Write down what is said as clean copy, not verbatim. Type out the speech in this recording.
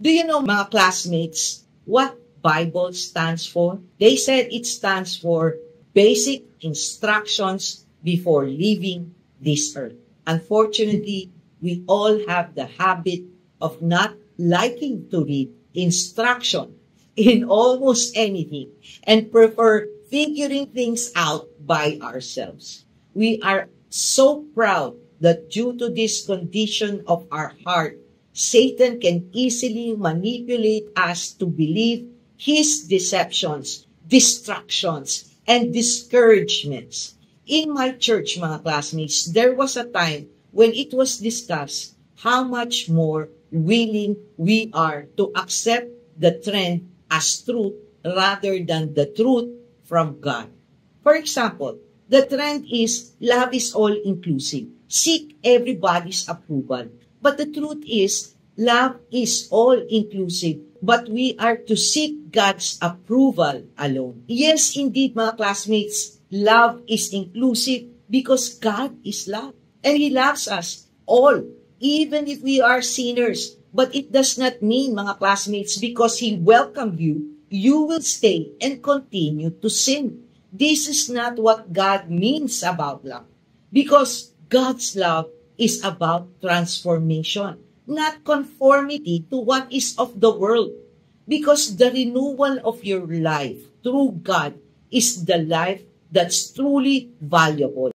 Do you know, mga classmates, what Bible stands for? They said it stands for basic instructions before leaving this earth. Unfortunately, we all have the habit of not liking to read instruction in almost anything and prefer figuring things out by ourselves. We are so proud that due to this condition of our heart, Satan can easily manipulate us to believe his deceptions, distractions, and discouragements. In my church, mga classmates, there was a time when it was discussed how much more willing we are to accept the trend as truth rather than the truth from God. For example, the trend is love is all-inclusive. Seek everybody's approval. But the truth is, love is all-inclusive, but we are to seek God's approval alone. Yes, indeed, mga classmates, love is inclusive because God is love. And He loves us all, even if we are sinners. But it does not mean, mga classmates, because He welcomed you, you will stay and continue to sin. This is not what God means about love. Because God's love is about transformation, not conformity to what is of the world. Because the renewal of your life through God is the life that's truly valuable.